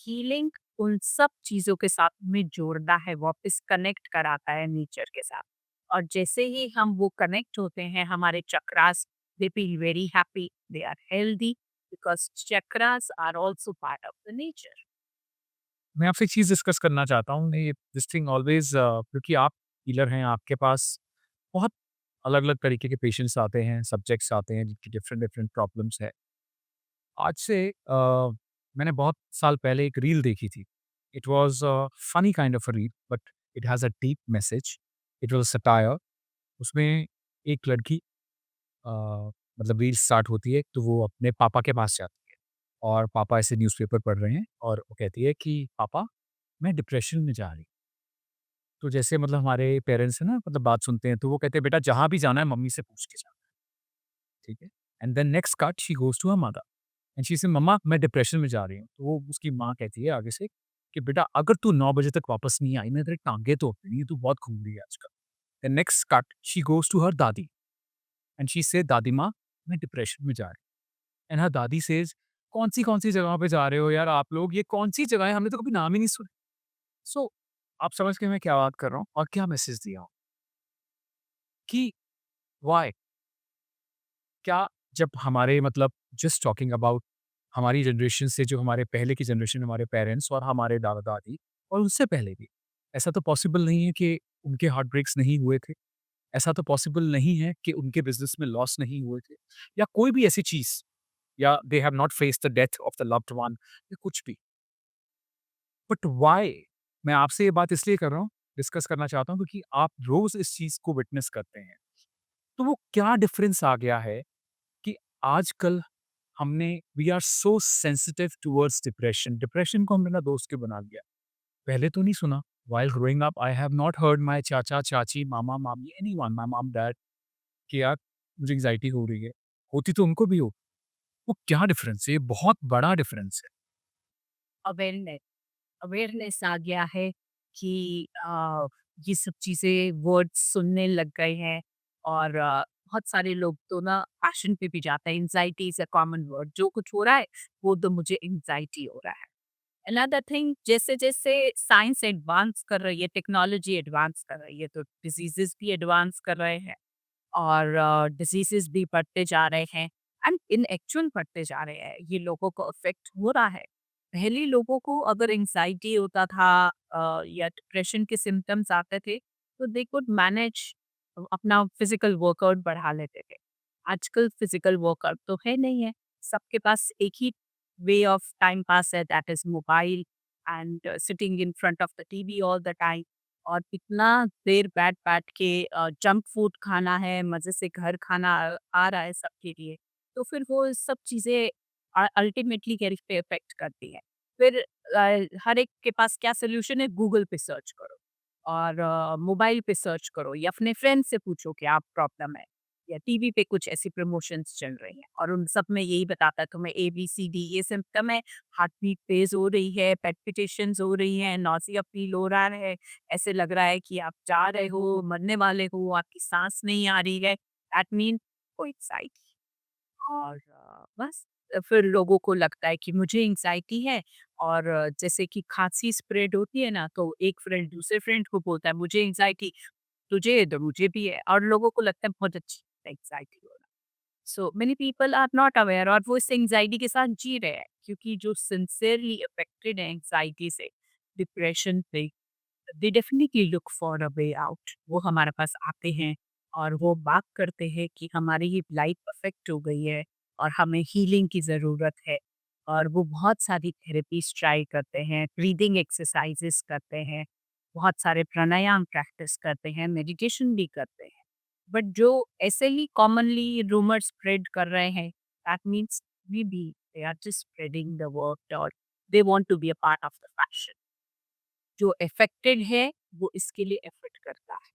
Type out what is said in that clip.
Healing उन सब चीज़ों के साथ में जोड़ता है, वापस कनेक्ट कराता है नेचर के साथ। और जैसे ही हम वो कनेक्ट होते हैं, हमारे chakras they feel very happy, they are healthy because chakras are also part of the nature. मैं आपसे एक चीज़ डिस्कस करना चाहता हूँ। ये दिस थिंग ऑलवेज़ क्योंकि आप हीलर हैं, आपके पास बहुत अलग-अलग तरीके के पेशेंट्स आते हैं, सब्जेक्ट्स आते हैं जिनकी डिफरेंट-डिफरेंट प्रॉब्लम्स है। आज से मैंने बहुत साल पहले एक रील देखी थी। It was a funny kind of a reel but it has a deep message. It was a satire. उसमें एक लड़की अ, मतलब रील स्टार्ट होती है तो वो अपने पापा के पास जाती है और पापा ऐसे न्यूज़पेपर पढ़ रहे हैं और वो कहती है कि पापा मैं डिप्रेशन में जा रही हूँ। तो जैसे मतलब हमारे पेरेंट्स हैं ना मतलब बात सुनते हैं तो वो कहते हैं बेटा जहाँ भी जाना है मम्मी से पूछ के जाना, ठीक है? And then next cut she goes to her mother and she says मम्मा मैं डिप्रेशन में जा रही हूँ। तो वो उसकी माँ कहती है आगे से कि बेटा अगर तू 9 बजे तक वापस नहीं आई ना तेरे टाँगे तोड़ देंगी, तू बहुत घूम रही है आजकल। Then next cut she goes to her दादी एंड शी से दादी माँ मैं डिप्रेशन में जा रही हूँ। एंड हर दादी सेज कौन सी जगहों पे जा रहे हो यार आप लोग? ये कौन-सी जगह है? हमने तो कभी नाम ही नहीं सुना। सो आप समझ गए मैं क्या बात कर रहा हूँ और क्या मैसेज दिया हूँ कि व्हाई? क्या जब हमारे मतलब जस्ट टॉकिंग अबाउट हमारी जनरेशन से जो हमारे पहले की जनरेशन हमारे पेरेंट्स और हमारे दादा-दादी और उससे पहले भी, ऐसा तो पॉसिबल नहीं है कि उनके हार्ट ब्रेक्स नहीं हुए थे। ऐसा तो पॉसिबल नहीं है कि उनके बिज़नेस में लॉस नहीं हुए थे या कोई भी ऐसी चीज़ या they have not faced the death of the loved one या कुछ भी। But why? मैं आपसे ये बात इसलिए कर रहा हूँ, डिस्कस करना चाहता हूँ क्योंकि आप रोज़ इस चीज़ को विटनेस करते हैं। तो वो क्या डिफरेंस आ गया है कि आजकल हमने we are so sensitive towards depression. Depression को हमने ना दोस्त के बना लिया। पहले तो नहीं सुना। While growing up I have not heard my चाचा-चाची, मामा-मामी, एनीवन, माय मॉम-डैड कि यार मुझे एंग्ज़ायटी हो रही है। होती तो उनको भी हो। वो क्या डिफरेंस है? ये बहुत बड़ा डिफरेंस है। अवेयरनेस अवेयरनेस आ गया है कि ये सब चीज़ें वर्ड्स सुनने लग गए हैं। और बहुत सारे लोग तो ना पैशन पे भी जाते हैं। Anxiety is a common word, जो कुछ हो रहा है वो तो मुझे एंजाइटी हो रहा है। अनदर थिंग, जैसे जैसे साइंस एडवांस कर रही है, टेक्नोलॉजी एडवांस कर रही है, तो डिजीजेस भी एडवांस कर रहे हैं और डिजीजेस भी बढ़ते जा रहे हैं एंड इन एक्चुअल बढ़ते जा रहे हैं। ये लोगों को अफेक्ट हो रहा है। पहले लोगों को अगर एंजाइटी होता था या डिप्रेशन के सिम्टम्स आते थे, तो दे कुड मैनेज, अपना फिजिकल वर्कआउट बढ़ा लेते थे। आजकल फिजिकल वर्कआउट तो है नहीं है। सबके पास एक ही वे ऑफ टाइम पास है, that is mobile and sitting in front of the TV all the time. और कितना देर बैठ-बैठ के जंक फूड खाना है, मज़े से घर खाना आ रहा है सबके लिए। तो फिर वो सब चीज़ें अल्टीमेटली हेल्थ पे इफ़ेक्ट करती हैं। फिर हर एक के पास क्या सॉल्यूशन है, गूगल पे सर्च करो और मोबाइल पे सर्च करो या अपने फ्रेंड से पूछो क्या प्रॉब्लम है, या टीवी पे कुछ ऐसी प्रमोशंस चल रही हैं और उन सब में यही बताता है तुम्हें एबीसीडी ये सिम्पटम है, हार्ट बीट तेज़ हो रही है, पैल्पिटेशंस हो रही हैं, नौसिया फ़ील हो रहा है, ऐसे लग रहा है कि आप जा रहे हो, मरने वाले हो, आपकी साँस नहीं आ रही है, दैट मीन कोई एंग्ज़ायटी। और बस फिर लोगों को लगता है कि मुझे एंग्ज़ायटी है। और जैसे कि खाँसी स्प्रेड होती है ना, तो एक फ्रेंड दूसरे फ्रेंड को बोलता है मुझे एंग्ज़ायटी, तुझे है तो मुझे भी है, और लोगों को लगता है बहुत अच्छी एंग्ज़ायटी हो रहा है। So many people are not aware और वो इस एंग्ज़ायटी के साथ जी रहे हैं, क्योंकि जो सिंसियरली अफेक्टेड है एंग्ज़ायटी से, डिप्रेशन से, they definitely look for a way out. वो हमारे पास आते हैं और वो बात करते हैं कि हमारी ये लाइफ अफेक्ट हो गई है और हमें हीलिंग की ज़रूरत है। और वो बहुत सारी थेरेपीज ट्राई करते हैं, ब्रीदिंग एक्सरसाइजेस करते हैं, बहुत सारे प्राणायाम प्रैक्टिस करते हैं, मेडिटेशन भी करते हैं। बट जो ऐसे ही कॉमनली रूमर स्प्रेड कर रहे हैं, that means may be they are just spreading the word और they want to be a part of the fashion. जो अफेक्टेड है, वो इसके लिए एफर्ट करता है।